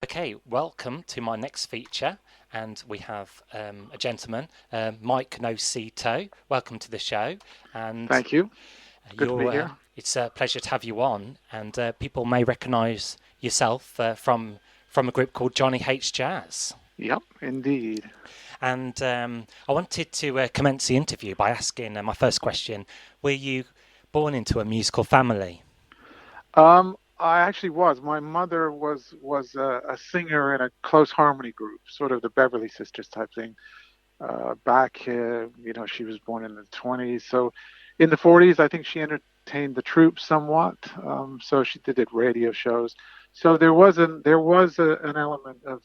Okay, welcome to my next feature, and we have a gentleman, Mike Nocito. Welcome to the show, and Thank you. Good to be you're. here. It's a pleasure to have you on, and people may recognise yourself from a group called Johnny Hates Jazz. Yep, indeed. And I wanted to commence the interview by asking my first question: Were you born into a musical family? I actually was. My mother was a singer in a close harmony group, sort of the Beverly Sisters type thing. She was born in the 20s. So in the 40s, I think she entertained the troupe somewhat. So she did radio shows. So there was an element of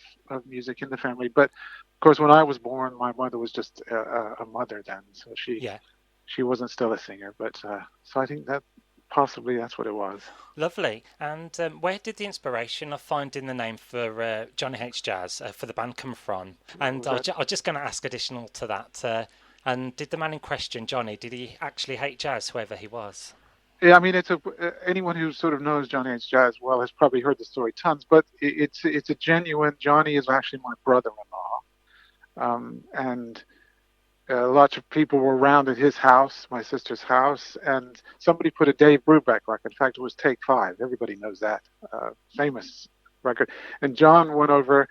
music in the family. But of course, when I was born, my mother was just a mother then. So Yeah. she wasn't still a singer. But so I think that possibly that's what it was. Lovely. And where did the inspiration of finding the name for Johnny H. Jazz for the band come from? And Was that I was just going to ask additional to that. And did the man in question, Johnny, did he actually hate jazz, whoever he was? Yeah, I mean, anyone who sort of knows Johnny Hates Jazz well has probably heard the story tons, but it's a genuine. Johnny is actually my brother-in-law, and lots of people were around at his house, my sister's house, and somebody put a Dave Brubeck record. In fact, it was Take Five. Everybody knows that famous record. And John went over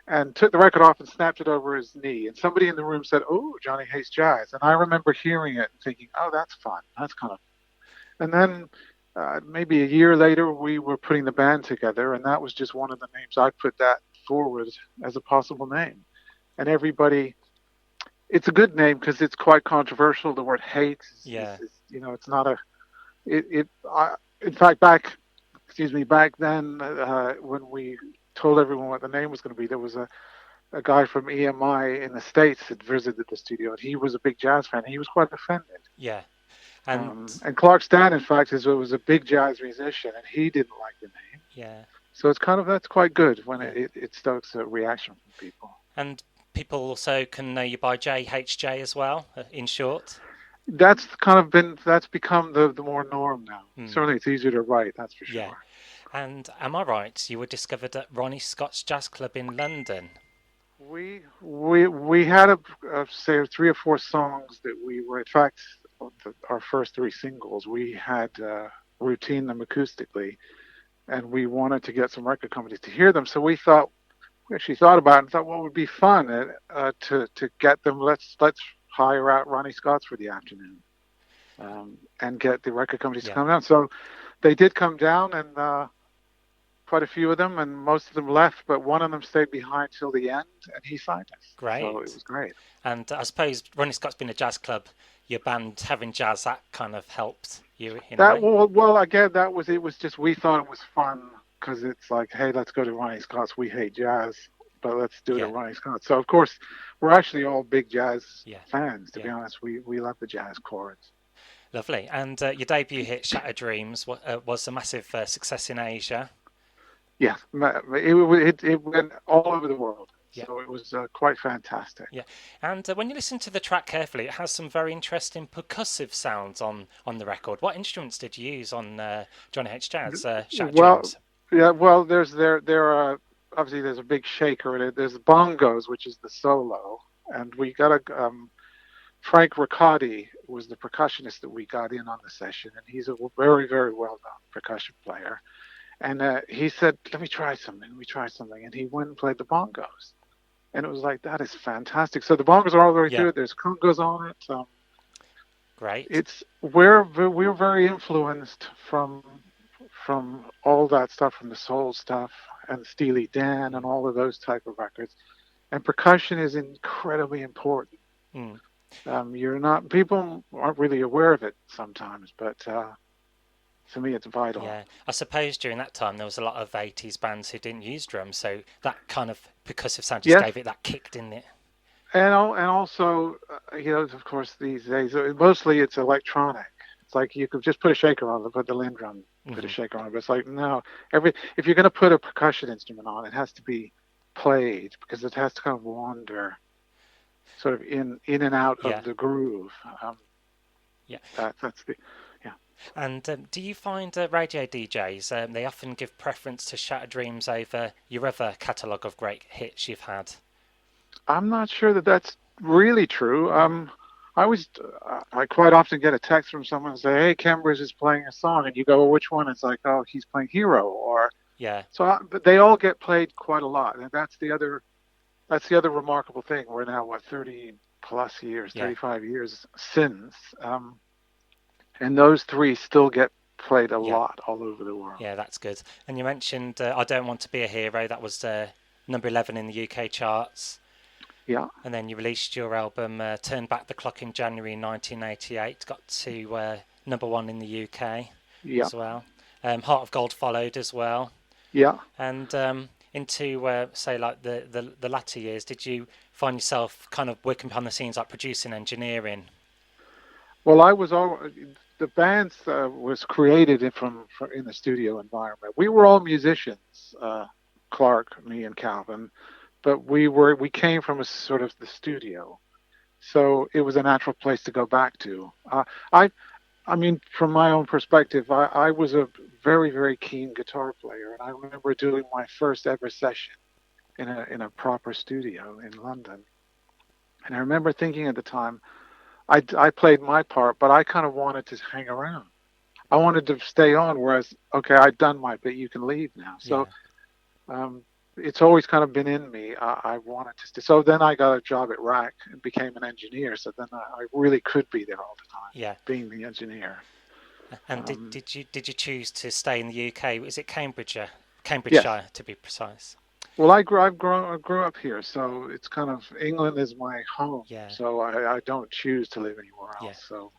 and took the record off and snapped it over his knee. And somebody in the room said, "Oh, Johnny Hates Jazz." And I remember hearing it and thinking, "Oh, that's fun. That's kind of." And then maybe a year later, we were putting the band together, and that was just one of the names. I put that forward as a possible name. And everybody, it's a good name because it's quite controversial. The word hate Yeah. it's not a, in fact, back then, when we told everyone what the name was going to be, there was a guy from EMI in the States that visited the studio, and he was a big jazz fan. He was quite offended. Yeah. And And Clark Stan, in fact, was a big jazz musician, and he didn't like the name. yeah. So it's kind of that's quite good when Yeah. it stokes a reaction from people. And people also can know you by JHJ as well, in short. That's become the more norm now. Hmm. Certainly, it's easier to write, that's for Yeah. sure. And am I right? You were discovered at Ronnie Scott's Jazz Club in London. We had say 3 or 4 songs that we were. In fact, our first 3 singles we had routine them acoustically, and we wanted to get some record companies to hear them. So we actually thought about it and thought what would be fun to get them. Let's hire out Ronnie Scott's for the afternoon, and get the record companies to Yeah. come down. So they did come down, and quite a few of them, and most of them left, but one of them stayed behind till the end, and he signed us. So it Great. was great. And I suppose Ronnie Scott's been a jazz club. Your band having jazz, that kind of helped you in a That way. well again, that was it. Was just we thought it was fun because it's like, hey, let's go to Ronnie Scott's. We hate jazz, but let's do it at Yeah, Ronnie Scott's. So of course, we're actually all big jazz yeah, fans. To be yeah. honest, we love the jazz chords. Lovely. And your debut hit, Shattered Dreams, was a massive success in Asia. Yeah, it went all over the world. Yeah, So it was quite fantastic. yeah. And when you listen to the track carefully, it has some very interesting percussive sounds on the record. What instruments did you use on Johnny H. Jazz, Shattered Well, Dreams? yeah, well, there are obviously there's a big shaker in it. There's bongos, which is the solo, and we got a Frank Riccardi was the percussionist that we got in on the session, and he's a very well known percussion player. And he said, "Let me try something. Let me try something." And he went and played the bongos, and it was like that is fantastic. So the bongos are all the way Yeah, through it. There's congas on it. great. We're very influenced from all that stuff, from the soul stuff and Steely Dan and Mm, all of those type of records. And percussion is incredibly important. mm. You're not People aren't really aware of it sometimes, but to me, it's vital. Yeah, I suppose during that time there was a lot of 80s bands who didn't use drums, so that kind of percussive sound just Yes, gave it that kick, didn't it? and also, of course, these days mostly it's electronic. It's like you could just put a shaker on it, put the Lindrum, put a Hmm. shaker on it. But it's like no, if you're going to put a percussion instrument on, it has to be played because it has to kind of wander sort of in and out Yeah, of the groove. Um, yeah. that's the yeah. And do you find radio DJs, they often give preference to Shattered Dreams over your other catalogue of great hits you've had? I'm not sure that that's really true. I always, I quite often get a text from someone and say, "Hey, Cambridge is playing a song," and you go, well, "Which one?" It's like, "Oh, he's playing Hero," or Yeah, so. But they all get played quite a lot, and that's the other remarkable thing. We're now what 30 plus years, yeah, 35 years since, and those three still get played a yeah, lot all over the world. yeah, that's good. And you mentioned I Don't Want to Be a Hero, that was number 11 in the UK charts. Yeah, And then you released your album Turn Back the Clock in January 1988, got to number one in the UK yeah, as well. Heart of Gold followed as well. yeah. And into say like the latter years, did you find yourself kind of working behind the scenes, like producing, engineering? Well, I was all the band was created from in the studio environment. We were all musicians, Clark, me, and Calvin, but we came from a sort of the studio, so it was a natural place to go back to. I I mean, from my own perspective, I was a very keen guitar player, and I remember doing my first ever session in a proper studio in London. And I remember thinking at the time, I played my part, but I kind of wanted to hang around. I wanted to stay on, whereas, okay, I've done my bit, you can leave now. So Yeah, um, it's always kind of been in me. I wanted to stay. So then I got a job at RAC and became an engineer. So then I really could be there all the time, yeah. being the engineer. And Um, did you choose to stay in the UK? Was it Cambridgeshire, yes. Cambridgeshire to be precise? Well, I grew up here, so it's kind of England is my home. Yeah, So I don't choose to live anywhere yeah. else. So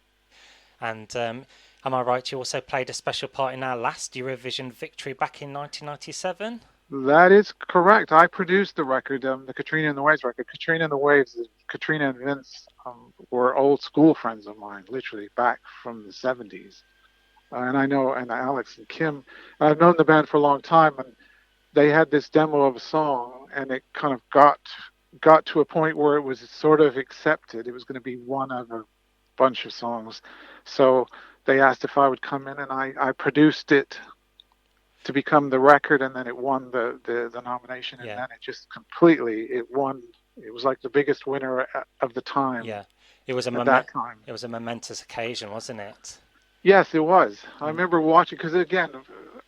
And am I right? You also played a special part in our last Eurovision victory back in 1997. that is correct. I produced the record, the Katrina and the Waves record. Katrina and the Waves, Katrina and Vince were old school friends of mine, literally back from the 70s. And I know, and Alex and Kim, I've known the band for a long time, and they had this demo of a song, and it kind of got to a point where it was sort of accepted. It was going to be one of a bunch of songs. So they asked if I would come in, and I produced it to become the record, and then it won the nomination, and Yeah, then it just completely it won. It was like the biggest winner of the time yeah. It was a at that time. it was a momentous occasion, wasn't it? Yes, it was. I And remember watching because again,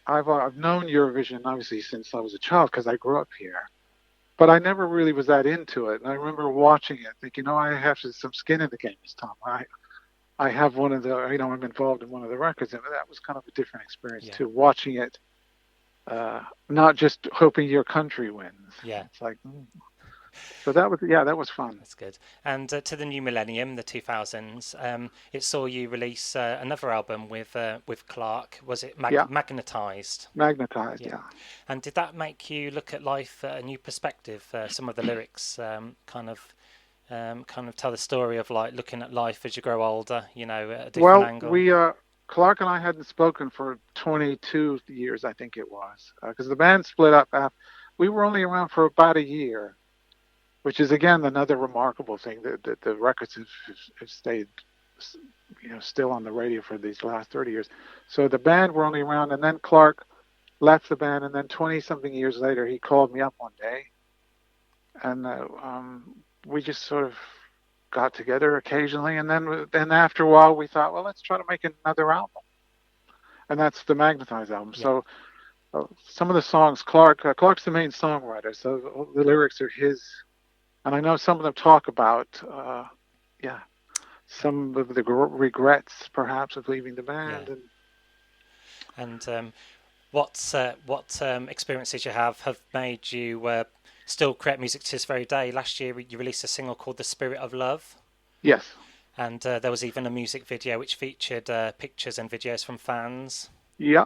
I've known Eurovision obviously since I was a child because I grew up here, but I never really was that into it. And I remember watching it, thinking, "Oh, I have some skin in the game this time. I have one of the I'm involved in one of the records," and that was kind of a different experience yeah, too, watching it not just hoping your country wins. yeah. It's like, so that was, yeah, that was fun. That's good. And to the new millennium, the 2000s, it saw you release another album with Clark. Was it Yeah, Magnetized? magnetized. Yeah. Yeah. And did that make you look at life a new perspective? Some of the lyrics kind of tell the story of like looking at life as you grow older, at a different Well, angle. we Clark and I hadn't spoken for 22 years, I think it was, because the band split up. We were only around for about a year, which is again another remarkable thing that the records have stayed, still on the radio for these last 30 years. So the band were only around, and then Clark left the band, and then 20 something years later, he called me up one day, and we just sort of got together occasionally, and then after a while, we thought, well, let's try to make another album, and that's the Magnetize album. Yeah, So some of the songs, Clark's the main songwriter, so the lyrics are his, and I know some of them talk about, yeah, some of the regrets perhaps of leaving the yeah. band, and And what experiences you have made you still create music to this very day? Last year you released a single called "The Spirit of Love." yes, And there was even a music video which featured pictures and videos from fans. yeah.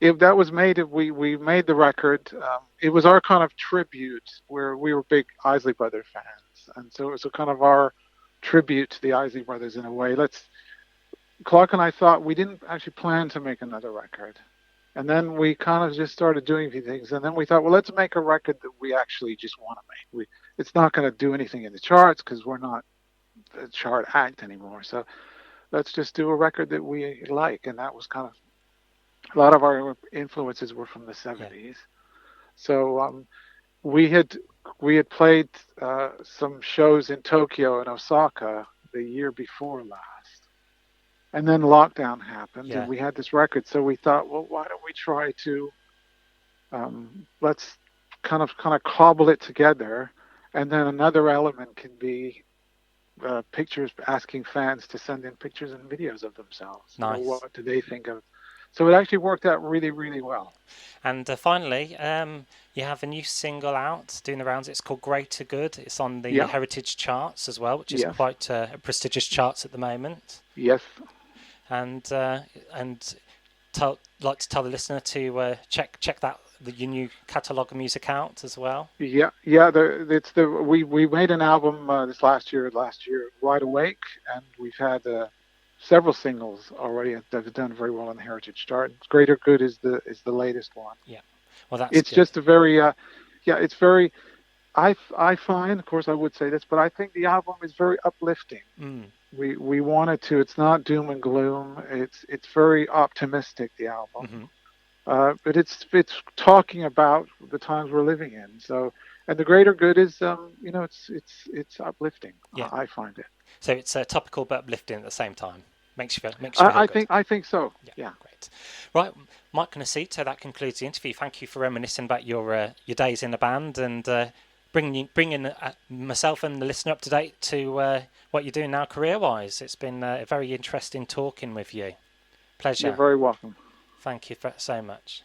If that was made, if we made the record, it was our kind of tribute. Where we were big Isley Brothers fans, and so it was a kind of our tribute to the Isley Brothers in a way. Clark and I thought we didn't actually plan to make another record, and then we kind of just started doing a few things, and then we thought, well, let's make a record that we actually just want to make. It's not going to do anything in the charts because we're not a chart act anymore. So let's just do a record that we like. And that was kind of a lot of our influences were from the Yeah. 70s. So we had we had played some shows in Tokyo and Osaka the year before last, and then lockdown happened, and Yeah. we had this record. So we thought, well, why don't we try to let's kind of cobble it together, and then another element can be pictures, asking fans to send in pictures and videos of themselves. You know, Nice. what do they think of? So it actually worked out really, really well. And finally, you have a new single out doing the rounds. It's called Greater Good. It's on the Yeah. Heritage charts as well, which is Yes. quite a prestigious charts at the moment. Yes. And like to tell the listener to check that your new catalogue of music out as well. Yeah. Yeah. We made an album this last year, Wide Awake, and we've had several singles already that have done very well on the Heritage chart. Greater Good is the latest one. Yeah, well that's It's good. just a very yeah, it's very. I find, of course, I would say this, but I think the album is very uplifting. Mm. We wanted to. It's not doom and gloom. It's very optimistic. The album, Mm-hmm. but it's talking about the times we're living in. So, and the greater good is, it's uplifting. Yeah, I find it. so it's topical but uplifting at the same time. Makes you feel good. I think so. Yeah, Yeah. great. Right, Mike Nocito, that concludes the interview. Thank you for reminiscing about your days in the band and bringing myself and the listener up to date to what you're doing now career-wise. It's been very interesting talking with you. You're Pleasure. very welcome. Thank you so much.